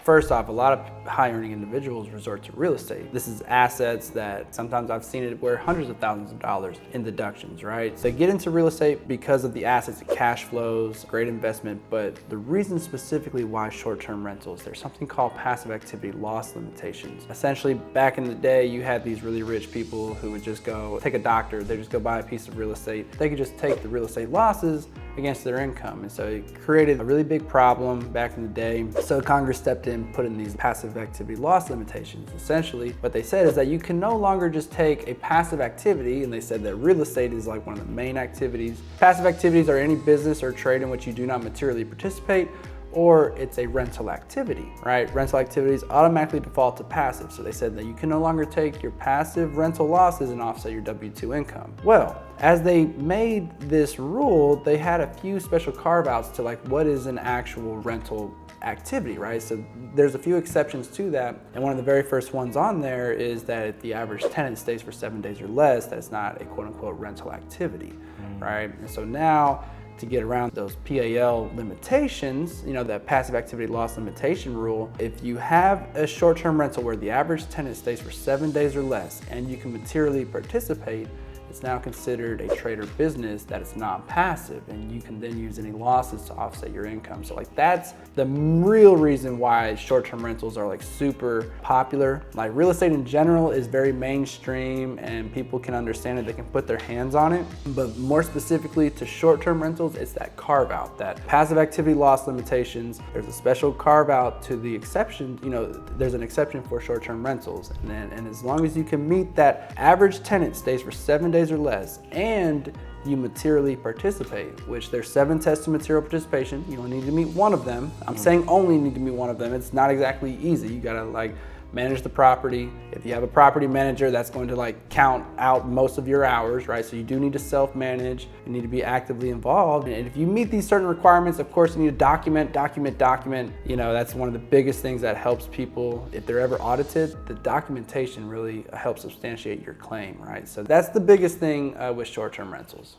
First off, a lot of high-earning individuals resort to real estate. This is assets that sometimes I've seen it where hundreds of thousands of dollars in deductions, right? So they get into real estate because of the assets and cash flows, great investment, but the reason specifically why short-term rentals, there's something called passive activity loss limitations. Essentially, back in the day, you had these really rich people who would just go take a doctor, they just go buy a piece of real estate. They could just take the real estate losses against their income. And so it created a really big problem back in the day. So Congress stepped in, put in these passive activity loss limitations. Essentially, what they said is that you can no longer just take a passive activity, and they said that real estate is like one of the main activities. Passive activities are any business or trade in which you do not materially participate, or it's a rental activity, right? Rental activities automatically default to passive. So they said that you can no longer take your passive rental losses and offset your W-2 income. Well, as they made this rule, they had a few special carve-outs to like what is an actual rental activity, right? So there's a few exceptions to that. And one of the very first ones on there is that if the average tenant stays for 7 days or less, that's not a quote unquote rental activity, right? And so now, to get around those PAL limitations, that passive activity loss limitation rule, if you have a short-term rental where the average tenant stays for 7 days or less and you can materially participate, it's now considered a trade or business that is non-passive, and you can then use any losses to offset your income. So like that's the real reason why short-term rentals are like super popular. Like real estate in general is very mainstream and people can understand it, they can put their hands on it. But more specifically to short-term rentals, it's that carve out, that passive activity loss limitations. There's a special carve out to the exception, there's an exception for short-term rentals. And as long as you can meet that average tenant stays for 7 days or less and you materially participate, which there's 7 tests to material participation. You don't need to meet one of them. I'm saying only need to meet one of them. It's not exactly easy. You gotta manage the property. If you have a property manager, that's going to count out most of your hours, right? So you do need to self-manage. You need to be actively involved. And if you meet these certain requirements, of course, you need to document. That's one of the biggest things that helps people. If they're ever audited, the documentation really helps substantiate your claim, right? So that's the biggest thing with short-term rentals.